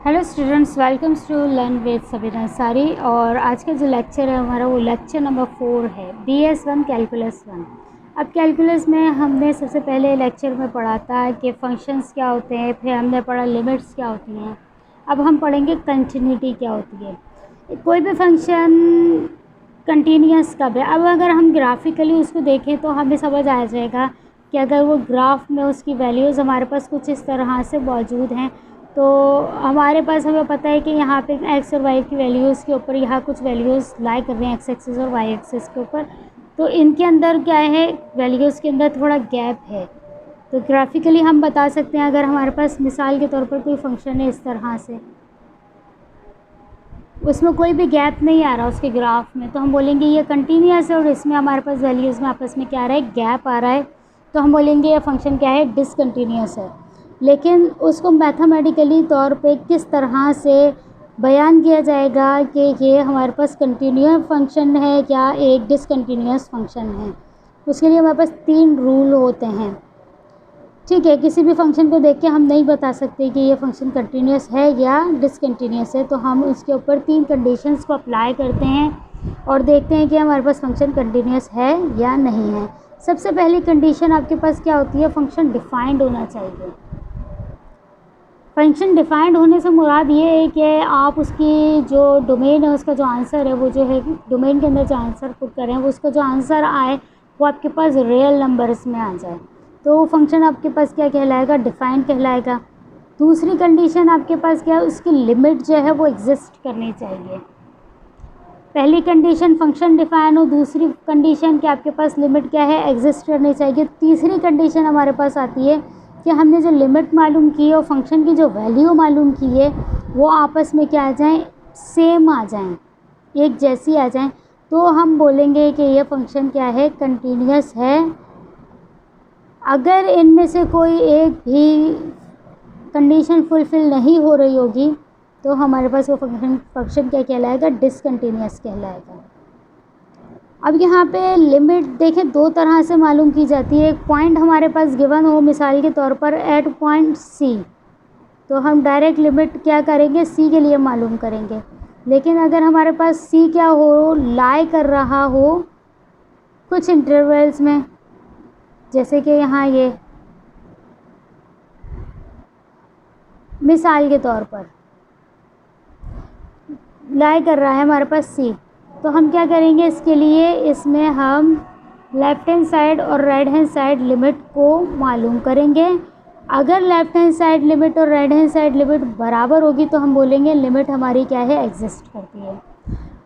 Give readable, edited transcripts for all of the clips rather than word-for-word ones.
Hello students, welcomes to learn with Sabina Ansari. और आज का जो लेक्चर है हमारा वो लेक्चर नंबर 4 है, BS1 कैलकुलस 1। अब कैलकुलस में हमने सबसे पहले लेक्चर में पढ़ा था कि फंक्शंस क्या होते हैं, फिर हमने पढ़ा लिमिट्स क्या होती हैं। अब हम पढ़ेंगे कंटिन्यूटी क्या होती है। कोई भी फंक्शन कंटिन्यूस कब है। अब अगर हम ग्राफिकली उसको देखें तो हमें समझ आ जाएगा कि अगर वो ग्राफ में उसकी वैल्यूज़ हमारे पास कुछ इस तरह से मौजूद हैं, तो हमारे पास हमें पता है कि यहाँ पे एक्स और वाई की वैल्यूज़ के ऊपर यहाँ कुछ वैल्यूज़ लाई कर रहे हैं एक्स एक्सिस और वाई एक्सिस के ऊपर। तो इनके अंदर क्या है, वैल्यूज़ के अंदर थोड़ा गैप है। तो ग्राफिकली हम बता सकते हैं, अगर हमारे पास मिसाल के तौर पर कोई फंक्शन है इस तरह से, उसमें कोई भी गैप नहीं आ रहा उसके ग्राफ में, तो हम बोलेंगे ये कंटिन्यूस है। और इसमें हमारे पास वैल्यूज़ में आपस में क्या आ रहा है, गैप आ रहा है, तो हम बोलेंगे ये फंक्शन क्या है, डिसकंटिन्यूस है। लेकिन उसको मैथमेटिकली तौर पे किस तरह से बयान किया जाएगा कि ये हमारे पास कंटिन्यूस फंक्शन है या एक डिसकंटिन्यूस फंक्शन है, उसके लिए हमारे पास 3 रूल होते हैं। ठीक है, किसी भी फंक्शन को देख के हम नहीं बता सकते कि ये फंक्शन कंटिन्यूस है या डिसकंटिन्यूस है, तो हम उसके ऊपर 3 कंडीशंस को अप्लाई करते हैं और देखते हैं कि हमारे पास फंक्शन कंटिन्यूस है या नहीं है। सबसे पहली कंडीशन आपके पास क्या होती है, फंक्शन डिफाइंड होना चाहिए। फंक्शन डिफाइंड होने से मुराद ये है कि आप उसकी जो डोमेन है, उसका जो आंसर है, वो जो है डोमेन के अंदर जो आंसर पुट करें, वो उसका जो आंसर आए वो आपके पास रियल नंबर्स में आ जाए, तो वो फंक्शन आपके पास क्या कहलाएगा, डिफाइंड कहलाएगा। दूसरी कंडीशन आपके पास क्या है, उसकी लिमिट जो है वो एग्जिस्ट करनी चाहिए। पहली कंडीशन फंक्शन डिफाइन हो, दूसरी कंडीशन कि आपके पास लिमिट क्या है, एग्जिस्ट करनी चाहिए। तीसरी कंडीशन हमारे पास आती है कि हमने जो लिमिट मालूम की है और फंक्शन की जो वैल्यू मालूम की है वो आपस में क्या आ जाएं, सेम आ जाएं, एक जैसी आ जाएं, तो हम बोलेंगे कि ये फंक्शन क्या है, कंटिन्यूस है। अगर इनमें से कोई एक भी कंडीशन फुलफिल नहीं हो रही होगी तो हमारे पास वो फंक्शन क्या कहलाएगा, डिसकंटिन्यूस कहलाएगा। अब यहाँ पे लिमिट देखें, 2 तरह से मालूम की जाती है। एक पॉइंट हमारे पास गिवन हो, मिसाल के तौर पर एट पॉइंट सी, तो हम डायरेक्ट लिमिट क्या करेंगे, सी के लिए मालूम करेंगे। लेकिन अगर हमारे पास सी क्या हो, लाई कर रहा हो कुछ इंटरवल्स में, जैसे कि यहाँ ये मिसाल के तौर पर लाई कर रहा है हमारे पास सी, तो हम क्या करेंगे इसके लिए, इसमें हम लेफ़्ट हैंड साइड और राइट हैंड साइड लिमिट को मालूम करेंगे। अगर लेफ़्ट हैंड साइड लिमिट और राइट हैंड साइड लिमिट बराबर होगी तो हम बोलेंगे लिमिट हमारी क्या है, एग्जिस्ट करती है।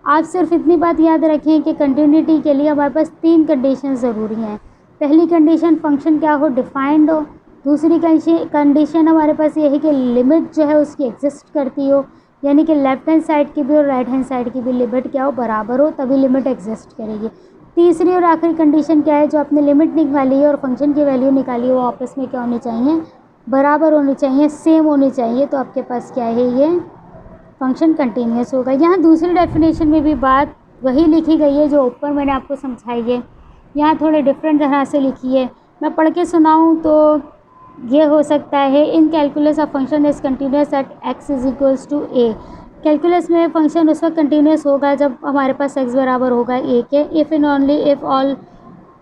आप सिर्फ इतनी बात याद रखें कि कंटिन्यूटी के लिए हमारे पास 3 कंडीशन ज़रूरी हैं। पहली कंडीशन फंक्शन क्या हो, डिफाइंड हो। दूसरी कंडीशन हमारे पास ये है कि लिमिट जो है उसकी एग्जिस्ट करती हो, यानी कि लेफ़्ट हैंड साइड की भी और राइट हैंड साइड की भी लिमिट क्या हो, बराबर हो, तभी लिमिट एग्जिस्ट करेगी। तीसरी और आखिरी कंडीशन क्या है, जो आपने लिमिट निकाली है और फंक्शन की वैल्यू निकाली है वो आपस में क्या होनी चाहिए, बराबर होनी चाहिए, सेम होनी चाहिए, तो आपके पास क्या है, ये फंक्शन कंटिन्यूस होगा। यहाँ दूसरी डेफिनेशन में भी बात वही लिखी गई है जो ऊपर मैंने आपको समझाई है, यहाँ थोड़े डिफरेंट तरह से लिखी है। मैं पढ़ के सुनाऊँ तो ये हो सकता है, in calculus a function is continuous at x is equals to a. Calculus में फंक्शन उस वक्त कंटिन्यूस होगा जब हमारे पास एक्स बराबर होगा ए के, if and only if all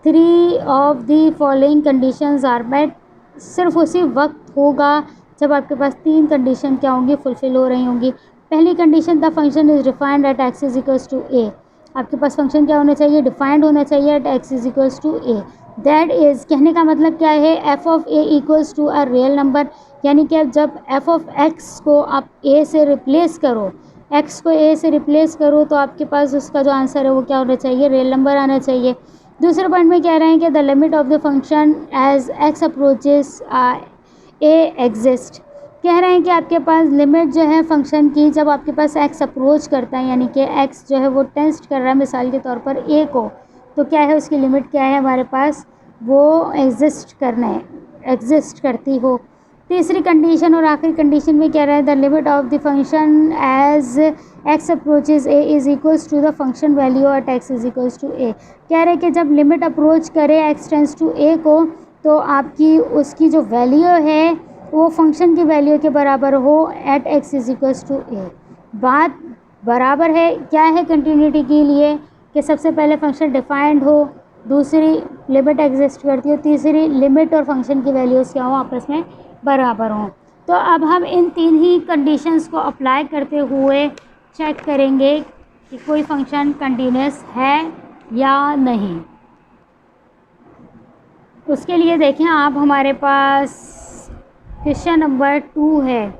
3 of the following conditions are met. सिर्फ उसी वक्त होगा जब आपके पास 3 कंडीशन क्या होंगी, फुलफिल हो रही होंगी। पहली condition, the function is defined at x is equals to a. आपके पास फंक्शन क्या होना चाहिए, डिफाइंड होना चाहिए at x is equals to a. That is कहने का मतलब क्या है, f of a equals to a real number, यानी कि जब एफ ऑफ एक्स को आप ए से रिप्लेस करो, एक्स को ए से रिप्लेस करो, तो आपके पास उसका जो आंसर है वो क्या होना चाहिए, रियल नंबर आना चाहिए। दूसरे पॉइंट में कह रहे हैं कि the limit of the function as x approaches a exist. कह रहे हैं कि आपके पास लिमिट जो है फंक्शन की, जब आपके पास एक्स अप्रोच करता है, यानी कि एक्स जो है वो टेस्ट कर रहा है मिसाल के तौर पर ए को, तो क्या है उसकी लिमिट क्या है हमारे पास, वो एग्जिस्ट करना है, एग्जिस्ट करती हो। तीसरी कंडीशन और आखिरी कंडीशन में कह रहा है, the limit of the function as x approaches a is equals to the function value at x is equals to a. कह रहे हैं कि जब लिमिट अप्रोच करे एक्स टेंस टू ए को, तो आपकी उसकी जो वैल्यू है वो फंक्शन की वैल्यू के बराबर हो at x is equals to a. बात बराबर है क्या है कंटिन्यूटी के लिए कि सबसे पहले फंक्शन डिफाइंड हो, दूसरी लिमिट एग्जिस्ट करती हो, तीसरी लिमिट और फंक्शन की वैल्यूज़ क्या हो आपस में बराबर हों। तो अब हम इन तीन ही कंडीशंस को अप्लाई करते हुए चेक करेंगे कि कोई फंक्शन कंटिन्यूस है या नहीं। उसके लिए देखें आप, हमारे पास क्वेश्चन नंबर 2 है,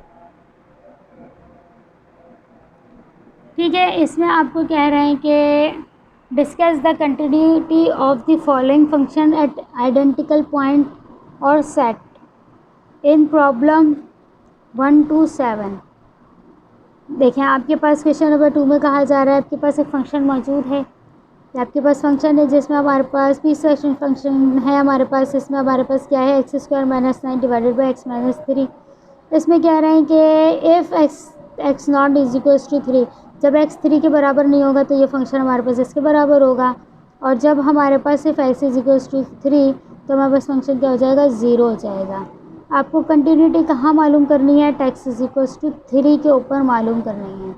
ठीक है। इसमें आपको कह रहे हैं कि discuss the continuity of the following function at identical point और सेट इन प्रॉब्लम 1 to 7। देखें आपके पास क्वेश्चन नंबर 2 में कहा जा रहा है आपके पास एक फ़ंक्शन मौजूद है, आपके पास फंक्शन है जिसमें हमारे पास पीस सेक्शन फंक्शन है, हमारे पास इसमें हमारे पास क्या है x square minus 9 divided by x minus 3। इसमें कह रहे हैं कि if x not is equals to 3, जब एक्स 3 के बराबर नहीं होगा तो ये फंक्शन हमारे पास इसके बराबर होगा, और जब हमारे पास सिर्फ एक्स इज इक्वल्स टू 3 तो हमारे पास फंक्शन क्या हो जाएगा, 0 हो जाएगा। आपको कंटिन्यूटी कहाँ मालूम करनी है, एक्स इज इक्वल्स टू 3 के ऊपर मालूम करनी है,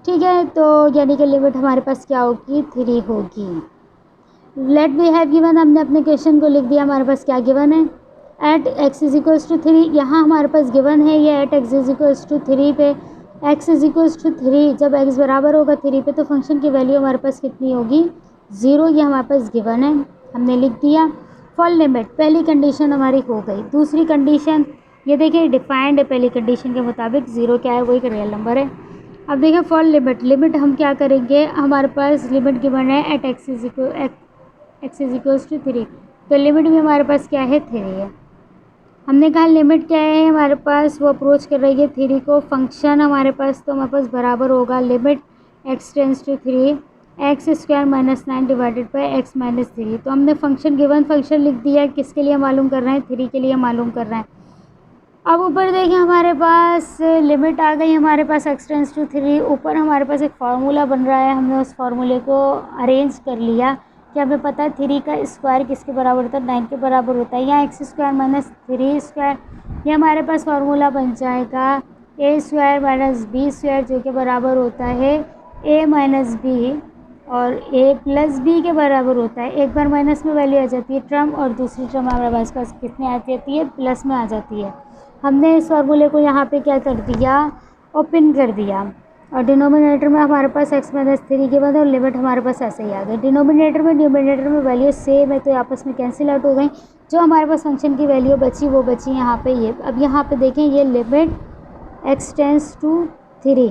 ठीक है। तो यानी कि लिमिट हमारे पास क्या होगी, 3 होगी। लेट वी हैव गिवन, हमने अपने क्वेश्चन को लिख दिया, हमारे पास क्या गिवन है, at x is equals to 3। यहाँ हमारे पास गिवन है ये at x is equals to 3 पे एक्स इज इक्वल्स टू 3, जब एक्स बराबर होगा 3 पे तो फंक्शन की वैल्यू हमारे पास कितनी होगी, 0। ये हमारे पास गिवन है, हमने लिख दिया। फॉर लिमिट पहली कंडीशन हमारी हो गई। दूसरी कंडीशन ये देखिए डिफाइंड है, पहली कंडीशन के मुताबिक 0 क्या है, वो एक रियल नंबर है। अब देखिए फॉर लिमिट हम क्या करेंगे, हमारे पास लिमिट गिवन है at x is equals to 3, तो लिमिट भी हमारे पास क्या है, 3 है। हमने कहा लिमिट क्या है हमारे पास, वो अप्रोच कर रही है 3 को। फंक्शन हमारे पास तो हमारे पास बराबर होगा limit x tends to 3 x square minus 9 divided by x minus 3। तो हमने फंक्शन गिवन फंक्शन लिख दिया, किसके लिए मालूम कर रहे हैं, 3 के लिए मालूम कर रहे हैं। अब ऊपर देखिए हमारे पास लिमिट आ गई, हमारे पास एक्स टेंस टू 3, ऊपर हमारे पास एक फार्मूला बन रहा है, हमने उस फार्मूले को अरेंज कर लिया कि हमें पता है 3 का स्क्वायर किसके बराबर होता है, 9 के बराबर होता है, या एक्स स्क्वायर माइनस 3 स्क्वायर। ये हमारे पास फार्मूला बन जाएगा ए स्क्वायर माइनस बी स्क्वायर, जो कि बराबर होता है ए माइनस बी, और ए प्लस बी के बराबर होता है। एक बार माइनस में वैल्यू आ जाती है टर्म, और दूसरी टर्म हमारे पास कितनी आ जाती है, प्लस में आ जाती है। हमने इस फार्मूले को यहाँ पे क्या कर दिया, ओपन कर दिया, और डिनोमिनेटर में हमारे पास एक्स माइनस 3 के बाद और लिमिट हमारे पास ऐसे ही आ गई। डिनोमिनेटर में न्यूमिनेटर में वैल्यू सेम है तो आपस में कैंसिल आउट हो गई। जो हमारे पास फंक्शन की वैल्यू बची वो बची यहाँ पे ये। अब यहाँ पे देखें ये लिमिट एक्स टेंस टू 3।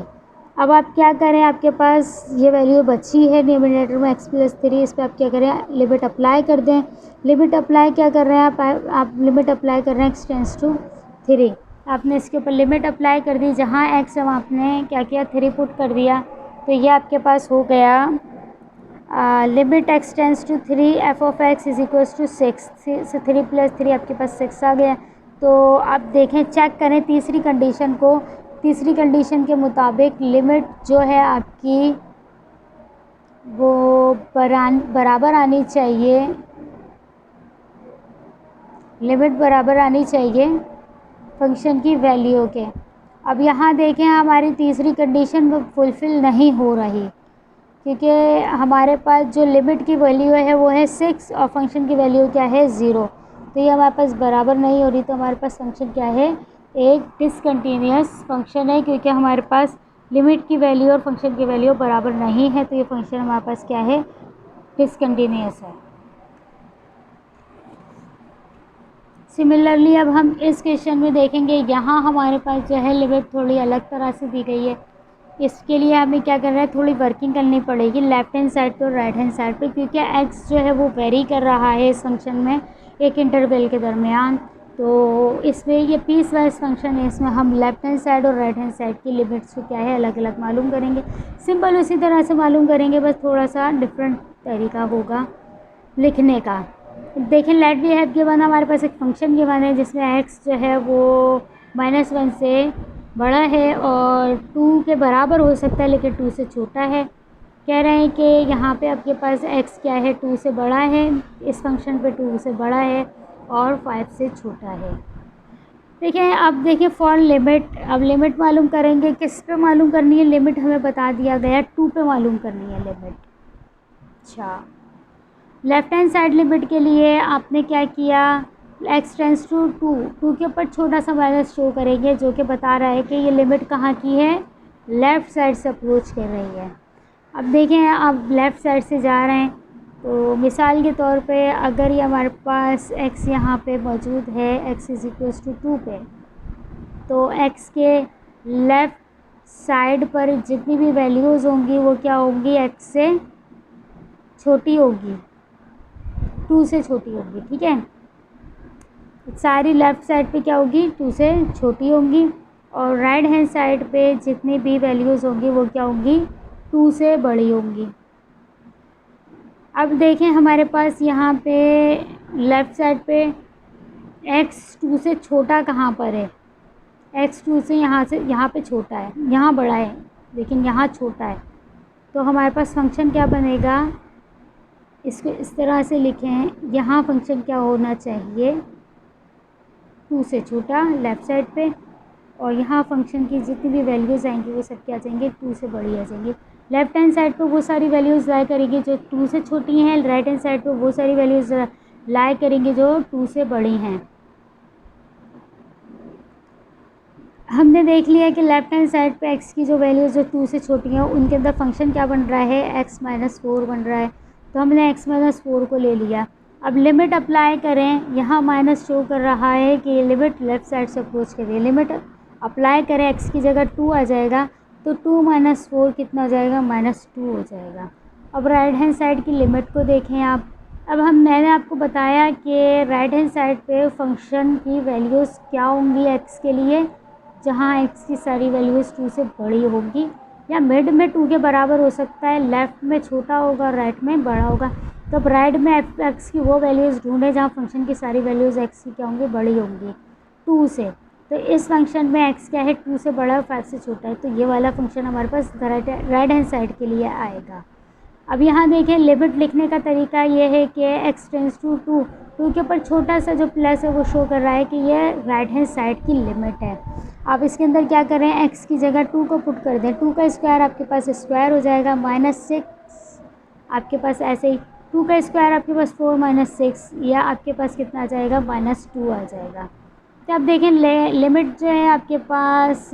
अब आप क्या करें, आपके पास ये वैल्यू बची है न्यूमिनेटर में एक्स प्लस 3, इस पर आप क्या करें, लिमिट अप्लाई कर दें। लिमिट अप्लाई क्या कर रहे हैं आप लिमिट अप्लाई कर रहे हैं एक्स टेंस टू 3। आपने इसके ऊपर लिमिट अप्लाई कर दी, जहाँ एक्स हम आपने क्या किया 3 पुट कर दिया, तो ये आपके पास हो गया limit x tends to 3 f of x is equals to 6 से 3 प्लस 3 आपके पास 6 आ गया। तो आप देखें चेक करें तीसरी कंडीशन को, तीसरी कंडीशन के मुताबिक लिमिट जो है आपकी वो बराबर आनी चाहिए, लिमिट बराबर आनी चाहिए फंक्शन की वैल्यू के। अब यहाँ देखें हमारी तीसरी कंडीशन वो फुलफ़िल नहीं हो रही, क्योंकि हमारे पास जो लिमिट की वैल्यू है वो है 6 और फंक्शन की वैल्यू क्या है 0, तो ये हमारे पास बराबर नहीं हो रही। तो हमारे पास फंक्शन क्या है, एक डिसकंटीन्यूअस फंक्शन है, क्योंकि हमारे पास लिमिट की वैल्यू और फंक्शन की वैल्यू बराबर नहीं है, तो ये फंक्शन हमारे पास क्या है, डिसकंटीन्यूअस है। सिमिलरली अब हम इस क्वेश्चन में देखेंगे, यहाँ हमारे पास जो है लिमिट थोड़ी अलग तरह से दी गई है। इसके लिए हमें क्या करना है, थोड़ी वर्किंग करनी पड़ेगी लेफ़्ट हैंड साइड पे और राइट हैंड साइड पे, क्योंकि एक्स जो है वो वेरी कर रहा है इस फंक्शन में एक इंटरवल के दरमियान। तो इसमें ये पीस वाइज फंक्शन है, इसमें हम लेफ़्ट हैंड साइड और राइट हैंड साइड की लिमिट्स को क्या है अलग अलग मालूम करेंगे। सिंपल उसी तरह से मालूम करेंगे, बस थोड़ा सा डिफरेंट तरीका होगा लिखने का। देखें लेट वी हैव गिवन, हमारे पास एक फंक्शन गिवन है जिसमें एक्स जो है वो -1 से बड़ा है और 2 के बराबर हो सकता है लेकिन 2 से छोटा है। कह रहे हैं कि यहाँ पे आपके पास एक्स क्या है, 2 से बड़ा है, इस फंक्शन पे 2 से बड़ा है और 5 से छोटा है। देखिए अब देखिए फॉर लिमिट, अब लिमिट मालूम करेंगे, किस पे मालूम करनी है लिमिट, हमें बता दिया गया 2 पे मालूम करनी है लिमिट। अच्छा, लेफ्ट हैंड साइड लिमिट के लिए आपने क्या किया, x टेंस टू 2 के ऊपर छोटा सा माइनस शो करेंगे जो कि बता रहा है कि ये लिमिट कहाँ की है, लेफ़्ट साइड से अप्रोच कर रही है। अब देखें आप लेफ़्ट साइड से जा रहे हैं, तो मिसाल के तौर पे अगर ये हमारे पास x यहाँ पे मौजूद है, x इज़ इक्वल्स टू 2 पे, तो x के लेफ़्ट साइड पर जितनी भी वैल्यूज़ होंगी वो क्या होंगी, x से छोटी होगी, 2 से छोटी होगी। ठीक है, सारी लेफ़्ट साइड पे क्या होगी, 2 से छोटी होंगी, और राइट हैंड साइड पे जितनी भी वैल्यूज़ होंगी वो क्या होंगी, 2 से बड़ी होंगी। अब देखें हमारे पास यहाँ पे लेफ़्ट साइड पे x 2 से छोटा कहाँ पर है, x 2 से यहाँ पे छोटा है, यहाँ बड़ा है लेकिन यहाँ छोटा है, तो हमारे पास फंक्शन क्या बनेगा, इसको इस तरह से लिखें, यहाँ फंक्शन क्या होना चाहिए, 2 से छोटा लेफ़्ट साइड पे, और यहाँ फंक्शन की जितनी भी वैल्यूज़ आएंगी वो सब क्या आ जाएंगे, 2 से बड़ी आ जाएंगी। लेफ़्ट हैंड साइड पे वो सारी वैल्यूज़ लाया करेंगी जो 2 से छोटी हैं, राइट हैंड साइड पे वो सारी वैल्यूज़ लाया करेंगे जो 2 से बड़ी हैं। हमने देख लिया कि लेफ़्ट हैंड साइड पे x की जो वैल्यूज़ जो 2 से छोटी हैं उनके अंदर फंक्शन क्या बन रहा है, x माइनस 4 बन रहा है, तो हमने x माइनस 4 को ले लिया। अब लिमिट अप्लाई करें, यहाँ माइनस शो कर रहा है कि ये लिमिट लेफ़्ट साइड से अप्रोच कर रही है, लिमिट अप्लाई करें x की जगह 2 आ जाएगा, तो 2 माइनस 4 कितना हो जाएगा, -2 हो जाएगा। अब राइट हैंड साइड की लिमिट को देखें आप, अब मैंने आपको बताया कि राइट हैंड साइड पे फंक्शन की वैल्यूज़ क्या होंगी x के लिए, जहाँ x की सारी वैल्यूज़ 2 से बड़ी होगी, या मिड में 2 के बराबर हो सकता है, लेफ़्ट में छोटा होगा राइट में बड़ा होगा। तो अब राइट में x की वो वैल्यूज़ ढूंढें जहाँ फंक्शन की सारी वैल्यूज़ x की क्या होंगी, बड़ी होंगी 2 से। तो इस फंक्शन में x क्या है, 2 से बड़ा है, 5 से छोटा है, तो ये वाला फंक्शन हमारे पास राइट हैंड साइड के लिए आएगा। अब यहाँ देखें लिमिट लिखने का तरीका ये है कि x टेंस टू 2 के ऊपर छोटा सा जो प्लस है वो शो कर रहा है कि ये राइट हैंड साइड की लिमिट है। आप इसके अंदर क्या करें, x की जगह 2 को पुट कर दें, 2 का स्क्वायर आपके पास स्क्वायर हो जाएगा, -6 आपके पास ऐसे ही, 2 का स्क्वायर आपके पास 4 - 6, या आपके पास कितना आ जाएगा, -2 आ जाएगा। तो अब देखें लिमिट जो है आपके पास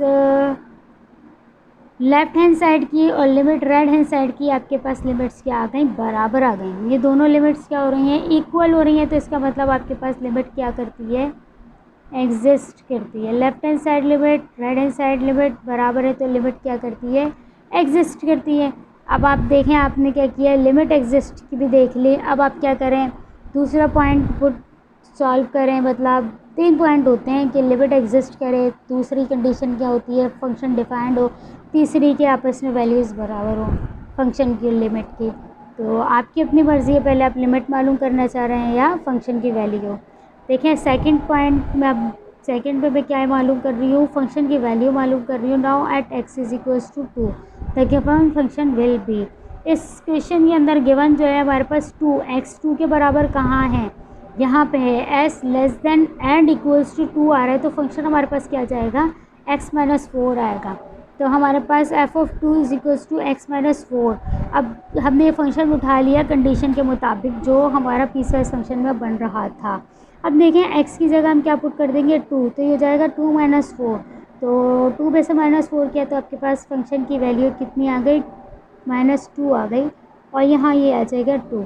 लेफ़्ट हैंड साइड की और लिमिट राइट हैंड साइड की आपके पास लिमिट्स क्या आ गई, बराबर आ गई। ये दोनों लिमिट्स क्या हो रही हैं, इक्वल हो रही हैं, तो इसका मतलब आपके पास लिमिट क्या करती है, एग्जिस्ट करती है। Left hand side limit right hand side limit बराबर है, तो लिमिट क्या करती है, एग्जिस्ट करती है। अब आप देखें आपने क्या किया, लिमिट एग्जिस्ट की भी देख ली। अब आप क्या करें, दूसरा पॉइंट पुट सॉल्व करें, मतलब 3 पॉइंट होते हैं कि लिमिट एग्जिस्ट करे, दूसरी कंडीशन क्या होती है, फंक्शन डिफाइंड हो, तीसरी के आपस में वैल्यूज़ बराबर हो फंक्शन की लिमिट की। तो आपकी अपनी मर्ज़ी है, पहले आप लिमिट मालूम करना चाह रहे हैं या फंक्शन की वैल्यू। देखें सेकंड पॉइंट में, अब सेकंड पे मैं क्या मालूम कर रही हूँ, फंक्शन की वैल्यू मालूम कर रही हूँ। Now at x is equals to 2 the given function will be, इस क्वेश्चन के अंदर गिवन जो है हमारे पास 2, x 2 के बराबर कहाँ है, यहाँ पे है, s less than and equals to 2 आ रहा है, तो फंक्शन हमारे पास क्या आ जाएगा, x माइनस 4 आएगा। तो हमारे पास f of 2 is equals to x minus 4। अब हमने ये फंक्शन उठा लिया कंडीशन के मुताबिक जो हमारा पीसवाइज फंक्शन में बन रहा था। अब देखें x की जगह हम क्या पुट कर देंगे, 2, तो ये हो जाएगा 2 माइनस 4, तो 2 में से -4 किया तो आपके पास फंक्शन की वैल्यू कितनी आ गई, -2 आ गई, और यहाँ ये आ जाएगा 2,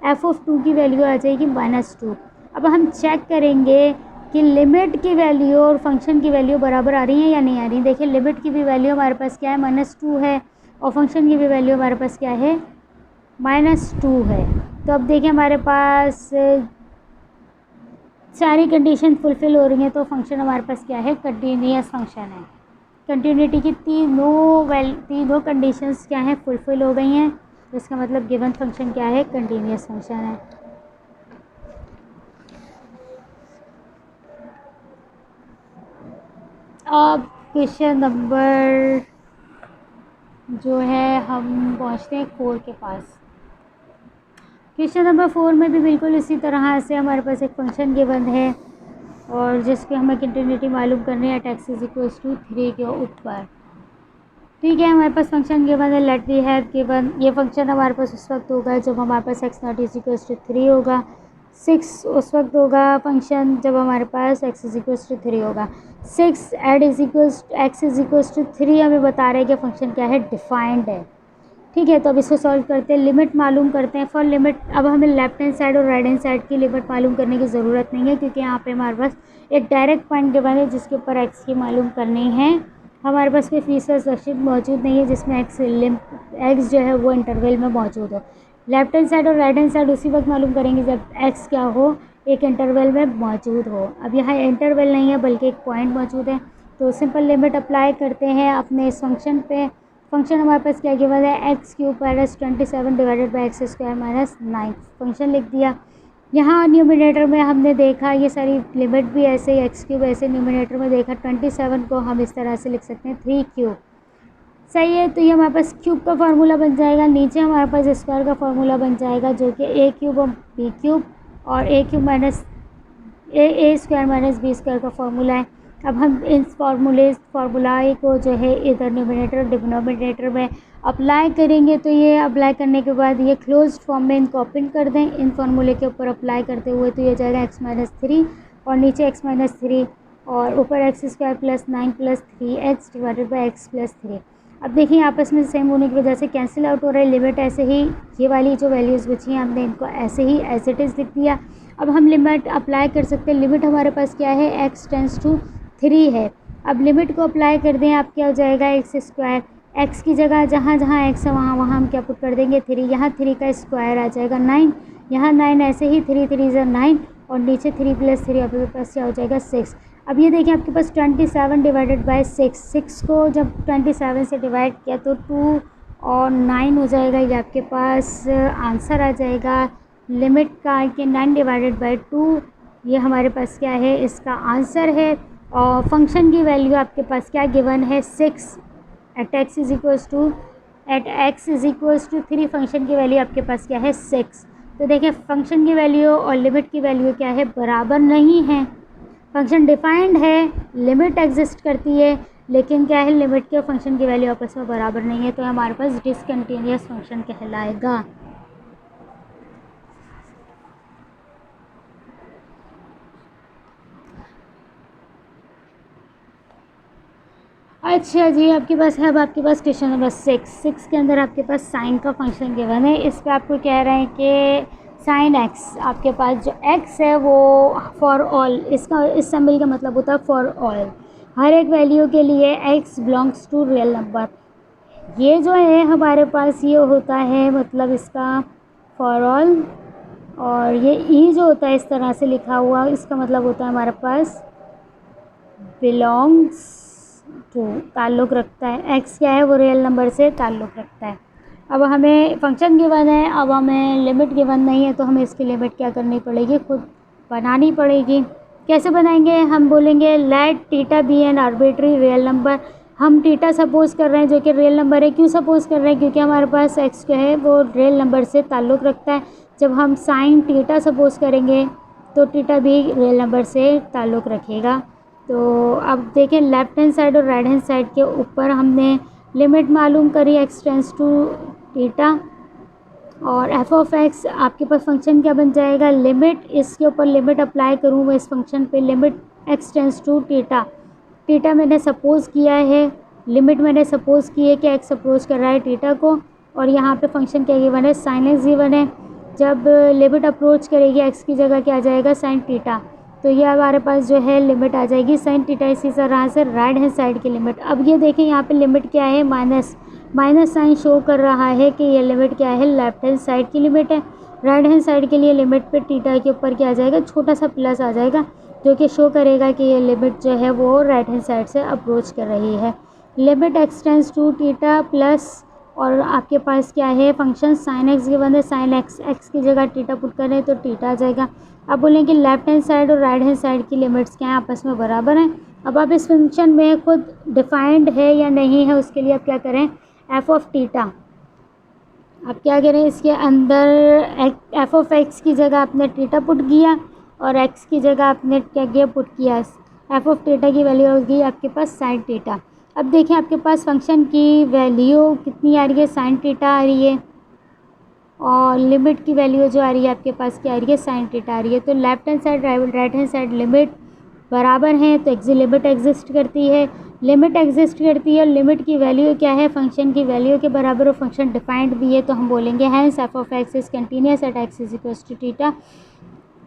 f ऑफ 2 की वैल्यू आ जाएगी -2। अब हम चेक करेंगे कि लिमिट की वैल्यू और फंक्शन की वैल्यू बराबर आ रही है या नहीं आ रही। देखिए लिमिट की भी वैल्यू हमारे पास क्या है, -2 है, और फंक्शन की भी वैल्यू हमारे पास क्या है, -2 है। तो अब देखिए हमारे पास सारी कंडीशन फुलफ़िल हो रही हैं, तो फंक्शन हमारे पास क्या है, कंटिन्यूस फंक्शन है। कंटिन्यूटी की तीनों कंडीशंस क्या हैं, फुलफ़िल हो गई हैं, तो इसका मतलब गिवन फंक्शन क्या है, कंटिन्यूस फंक्शन है। अब क्वेश्चन नंबर जो है हम पहुँचते हैं 4 के पास। क्वेश्चन नंबर 4 में भी बिल्कुल इसी तरह से हमारे पास एक फंक्शन गिवन है और जिसकी हमें कंटिन्यूटी मालूम करनी है at x is equal to 3 के ऊपर। ठीक है, हमारे पास फंक्शन गिवन है, लेट वी हैव गिवन। ये फंक्शन हमारे पास उस वक्त होगा जब हमारे पास x not is equal to 3 होगा। 6 उस वक्त होगा फंक्शन जब हमारे पास एक्स इज इक्वल टू 3 होगा। 6 at is equal x is equal to 3 हमें बता रहे हैं कि फंक्शन क्या है, डिफाइंड है। ठीक है, तो अब इसको सॉल्व करते हैं, लिमिट मालूम करते हैं। फॉर लिमिट अब हमें लेफ्ट हैंड साइड और राइट हैंड साइड की लिमिट मालूम करने की ज़रूरत नहीं है, क्योंकि यहाँ पे हमारे पास एक डायरेक्ट पॉइंट गिवन है जिसके ऊपर एक्स की मालूम करनी है। हमारे पास कोई फीचर्स रशीद मौजूद नहीं है जिसमें एक्स जो है वो इंटरवल में मौजूद हो। लेफ्ट हैंड साइड और राइट हैंड साइड उसी वक्त मालूम करेंगे जब एक्स क्या हो, एक इंटरवल में मौजूद हो। अब यहाँ इंटरवल नहीं है बल्कि एक पॉइंट मौजूद है, तो सिंपल लिमिट अप्लाई करते हैं अपने इस फंक्शन पे। फंक्शन हमारे पास क्या गिवन है, x cube minus 27 divided by x square minus 9 function लिख दिया। यहाँ न्यूमिनेटर में हमने देखा ये सारी लिमिट भी ऐसे ही, एक्स क्यूब ऐसे न्यूमिनेटर में देखा 27 को हम इस तरह से लिख सकते हैं 3 क्यूब। सही है, तो ये हमारे पास क्यूब का फार्मूला बन जाएगा, नीचे हमारे पास स्क्वायर का फार्मूला बन जाएगा जो कि ए क्यूब और बी क्यूब और ए क्यूब माइनस ए स्क्वायर माइनस बी स्क्वायर का फार्मूला है। अब हम इन फार्मूला को जो है इधर न्यूमिनेटर डिनोमिनेटर में अप्लाई करेंगे, तो ये अप्लाई करने के बाद ये क्लोज्ड फॉर्म में इनको ओपन कर दें इन फार्मूले के ऊपर अप्लाई करते हुए, तो ये जाएगा एक्स माइनस 3 और नीचे एक्स माइनस 3 और ऊपर x square plus 9 plus 3x divided by x plus 3। अब देखिए आपस में सेम होने की वजह से कैंसिल आउट हो रहा है, लिमिट ऐसे ही ये वाली जो वैल्यूज़ बची हैं हमने इनको ऐसे ही एज इट इज़ लिख दिया। अब हम लिमिट अप्लाई कर सकते हैं, लिमिट हमारे पास क्या है, x टेंस टू 3 है। अब लिमिट को अप्लाई कर दें, आप क्या हो जाएगा एक्स स्क्वायर, एक्स की जगह जहाँ जहाँ एक्स है वहाँ वहाँ हम क्या पुट कर देंगे 3, यहाँ 3 का स्क्वायर आ जाएगा 9, यहाँ 9 ऐसे ही 3 3 ज़ा 9 और नीचे 3 प्लस 3 आपके पास क्या हो जाएगा 6। अब ये देखिए आपके पास 27 डिवाइडेड बाई 6 को जब 27 से डिवाइड किया तो 2 और 9 हो जाएगा, ये आपके पास आंसर आ जाएगा लिमिट का कि 9 डिवाइडेड बाई 2 ये हमारे पास क्या है, इसका आंसर है। और फंक्शन की वैल्यू आपके पास क्या गिवन है 6 at x is equals to 3 function की वैल्यू आपके पास क्या है 6। तो देखिए फंक्शन की वैल्यू और लिमिट की वैल्यू क्या है, बराबर नहीं है। फंक्शन डिफाइंड है, लिमिट एग्जिस्ट करती है, लेकिन क्या है लिमिट के और फंक्शन की वैल्यू आपस में बराबर नहीं है, तो हमारे पास डिसकंटिन्यूअस फंक्शन कहलाएगा। अच्छा जी, आपके पास है, अब आपके पास क्वेश्चन नंबर 6 के अंदर आपके पास साइन का फंक्शन गिवन है। इस पर आपको कह रहे हैं कि साइन एक्स, आपके पास जो एक्स है वो फॉर ऑल, इसका इस सिंबल का मतलब होता है फॉर ऑल, हर एक वैल्यू के लिए x belongs to real number. ये जो है हमारे पास ये होता है मतलब इसका फॉर ऑल, और ये ई जो होता है इस तरह से लिखा हुआ इसका मतलब होता है हमारे पास बिलोंग्स टू, ताल्लुक़ रखता है। एक्स क्या है वो रियल नंबर से ताल्लुक़ रखता है। अब हमें फंक्शन गिवन है, अब हमें लिमिट गिवन नहीं है, तो हमें इसकी लिमिट क्या करनी पड़ेगी, खुद बनानी पड़ेगी। कैसे बनाएंगे, हम बोलेंगे let theta be an arbitrary real number. हम टीटा सपोज़ कर रहे हैं जो कि रियल नंबर है, क्यों सपोज़ कर रहे हैं, क्योंकि हमारे पास एक्स जो है वो रियल नंबर से ताल्लुक़ रखता है। जब हम साइन टीटा सपोज़ करेंगे तो टीटा भी रियल नंबर से ताल्लुक़ रखेगा। तो अब देखें लेफ्ट हैंड साइड और राइट हैंड साइड के ऊपर हमने लिमिट मालूम करी एक्स टेंस टू टीटा, और एफ ऑफ एक्स आपके पास फंक्शन क्या बन जाएगा, लिमिट, इसके ऊपर लिमिट अप्लाई करूँ मैं इस फंक्शन पे, limit x tends to theta, theta मैंने सपोज़ किया है, लिमिट मैंने सपोज़ की है कि एक्स अप्रोच कर रहा है टीटा को, और यहाँ पे फंक्शन क्या गिवन है, साइन एक्स गिवन है। जब लिमिट अप्रोच करेगी एक्स की जगह क्या आ जाएगा साइन टीटा, तो ये हमारे पास जो है लिमिट आ जाएगी साइन टीटा। इसी तरह से राइट हैंड साइड की लिमिट, अब ये देखें यहाँ पे लिमिट क्या है, माइनस साइन शो कर रहा है कि ये लिमिट क्या है, लेफ्ट हैंड साइड की लिमिट है। राइट हैंड साइड के लिए लिमिट पे टीटा के ऊपर क्या आ जाएगा, छोटा सा प्लस आ जाएगा, जो कि शो करेगा कि ये लिमिट जो है वो राइट हैंड साइड से अप्रोच कर रही है। Limit x tends to theta plus, और आपके पास क्या है फंक्शन साइन एक्स गिवन है, साइन एक्स की जगह टीटा पुट करें तो टीटा आ जाएगा। अब बोलेंगे लेफ्ट हैंड साइड और राइट हैंड साइड की लिमिट्स क्या हैं, आपस में बराबर हैं। अब आप इस फंक्शन में खुद डिफाइंड है या नहीं है उसके लिए आप क्या करें, एफ ऑफ टीटा, आप क्या करें इसके अंदर एफ ऑफ एक्स की जगह आपने टीटा पुट किया, और एक्स की जगह आपने क्या किया, पुट किया, एफ ऑफ थीटा की वैल्यू होगी आपके पास साइन थीटा। अब देखें आपके पास फंक्शन की वैल्यू कितनी आ रही है, साइन थीटा आ रही है, और लिमिट की वैल्यू जो आ रही है आपके पास क्या आ रही है, साइन थीटा आ रही है। तो left hand side right hand side limit बराबर हैं, तो लिमिट एग्जिस्ट करती है, लिमिट एग्जिस्ट करती है। लिमिट की वैल्यू क्या है, फंक्शन की वैल्यू के बराबर, और फंक्शन डिफाइंड भी है, तो हम बोलेंगे hence f of x is continuous at x is equal to theta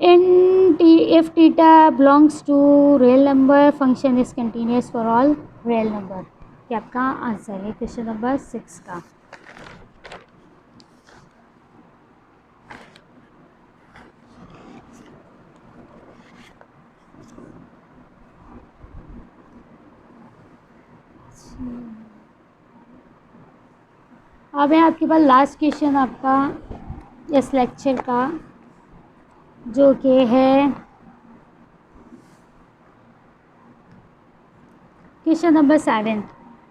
if theta belongs to real number, function is continuous for all real number. ये आपका आंसर है क्वेश्चन नंबर 6 का। अब है आपके पास लास्ट क्वेश्चन आपका इस लेक्चर का, जो कि है क्वेश्चन नंबर 7।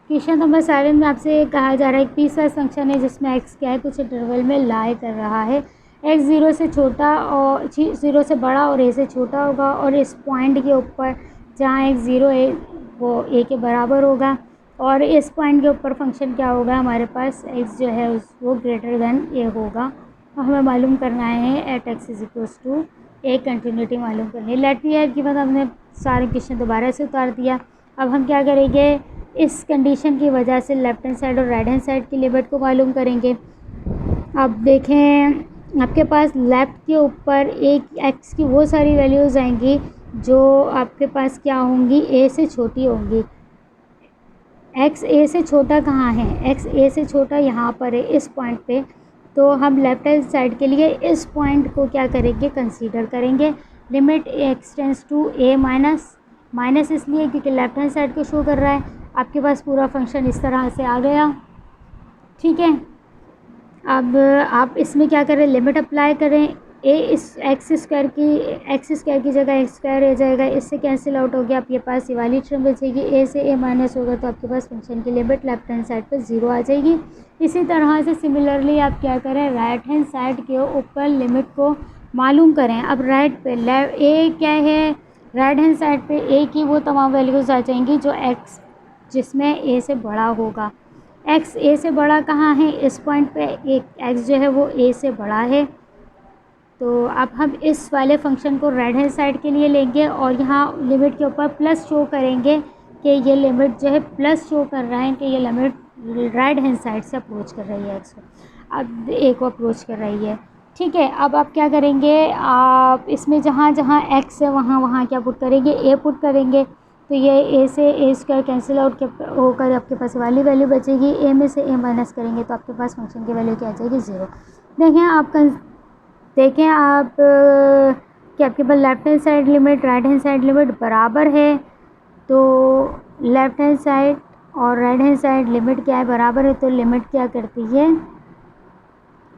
क्वेश्चन नंबर 7 में आपसे कहा जा रहा है एक पीसवाइज फंक्शन है जिसमें एक्स क्या है, कुछ इंटरवल में लाई कर रहा है, एक्स 0 से छोटा और 0 से बड़ा और ए से छोटा होगा, और इस पॉइंट के ऊपर जहाँ एक्स 0 है वो ए के बराबर होगा, और इस पॉइंट के ऊपर फंक्शन क्या होगा हमारे पास, एक्स जो है वो ग्रेटर देन ए होगा। तो हमें मालूम करना है at x is equal to a, continuity मालूम करनी है। लेट मी है कि मतलब हमने सारे क्वेश्चन दोबारा से उतार दिया। अब हम क्या करेंगे, इस कंडीशन की वजह से लेफ्ट हैंड साइड और राइट हैंड साइड की लिमिट को मालूम करेंगे। अब देखें आपके पास लेफ़्ट के ऊपर एक एक्स की वो सारी वैल्यूज़ आएंगी जो आपके पास क्या होंगी, ए से छोटी होंगी। एक्स ए से छोटा कहाँ है, एक्स ए से छोटा यहाँ पर है इस पॉइंट पे, तो हम लेफ्ट हैंड साइड के लिए इस पॉइंट को क्या करेंगे, कंसीडर करेंगे। Limit x tends to a minus इसलिए क्योंकि लेफ्ट हैंड साइड को शो कर रहा है। आपके पास पूरा फंक्शन इस तरह से आ गया, ठीक है। अब आप इसमें क्या करें, लिमिट अप्लाई करें, ए इस एक्स स्क्वायर की जगह एक्स स्क्वायर हो जाएगा, इससे कैंसिल आउट हो गया, आपके पास ये वाली टर्म बचेगी, ए से ए माइनस होगा तो आपके पास फंक्शन की लिमिट लेफ्ट हैंड साइड पर 0 आ जाएगी। इसी तरह से सिमिलरली आप क्या करें, राइट हैंड साइड के ऊपर लिमिट को मालूम करें। अब राइट पे ए क्या है, राइट हैंड साइड पे ए की वो तमाम वैल्यूज़ आ जाएंगी जो एक्स जिसमें ए से बड़ा होगा। एक्स ए से बड़ा कहाँ है, इस पॉइंट पे एक एक्स जो है वो ए से बड़ा है। तो अब हम इस वाले फंक्शन को राइट हैंड साइड के लिए लेंगे और यहाँ लिमिट के ऊपर प्लस शो करेंगे कि ये लिमिट जो है प्लस शो कर रहा है कि ये लिमिट राइट हैंड साइड से अप्रोच कर रही है एक्स को, अब ए को अप्रोच कर रही है, ठीक है। अब आप क्या करेंगे, आप इसमें जहाँ जहाँ एक्स है वहाँ क्या पुट करेंगे, ए पुट करेंगे, तो ये ए से ए स्क्वायर कैंसिल आउट होकर आपके पास वाली वैल्यू बचेगी। ए में से ए माइनस करेंगे तो आपके पास फंक्शन की वैल्यू क्या आ जाएगी, 0। देखें आप कि आपके पास left hand side limit right hand side limit बराबर है, तो लेफ्ट हैंड साइड और राइट हैंड साइड लिमिट क्या है, बराबर है, तो लिमिट क्या करती है,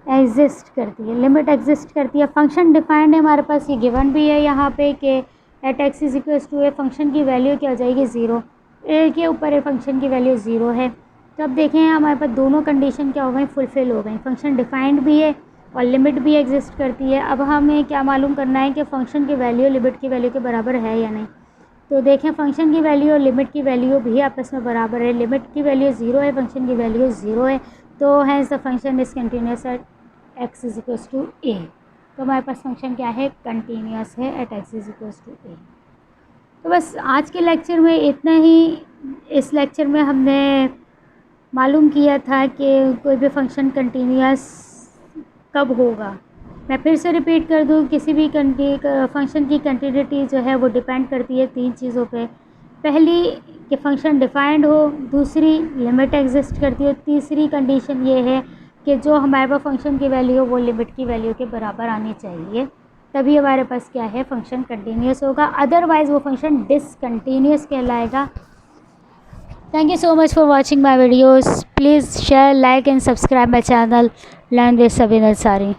एग्जिस्ट करती है, लिमिट एग्जिस्ट करती है। फंक्शन डिफाइंड है हमारे पास, ये गिवन भी है यहाँ पे कि at x is equal to a, function की वैल्यू क्या हो जाएगी, 0, ए के ऊपर ए फंक्शन की वैल्यू 0 है। तो अब देखें हमारे पास दोनों कंडीशन क्या हो गई, फुलफ़िल हो गई, फंक्शन डिफाइंड भी है और लिमिट भी एग्जिस्ट करती है। अब हमें क्या मालूम करना है कि फ़ंक्शन की वैल्यू लिमिट की वैल्यू के बराबर है या नहीं। तो देखें फंक्शन की वैल्यू और लिमिट की वैल्यू भी आपस में बराबर है, लिमिट की वैल्यू 0 है, फंक्शन की वैल्यू 0 है, तो hence the function is continuous at x is equal to a. तो हमारे पास फंक्शन क्या है, कंटिन्यूस है at x is equal to a. तो बस आज के लेक्चर में इतना ही। इस लेक्चर में हमने मालूम किया था कि कोई भी फंक्शन कंटिन्यूस कब होगा। मैं फिर से रिपीट कर दूं, किसी भी फंक्शन की कंटिन्यूटी जो है वो डिपेंड करती है 3 चीज़ों पे। पहली कि फ़ंक्शन डिफाइंड हो, दूसरी लिमिट एग्जिस्ट करती है, तीसरी कंडीशन ये है कि जो हमारे पास फंक्शन की वैल्यू हो वो लिमिट की वैल्यू के बराबर आनी चाहिए, तभी हमारे पास क्या है, फंक्शन कंटिन्यूस होगा, अदरवाइज़ वो फंक्शन डिसकंटिन्यूस कहलाएगा। Thank you so much for watching my videos. Please share, like and subscribe my channel. Learn with Sabin Ansari.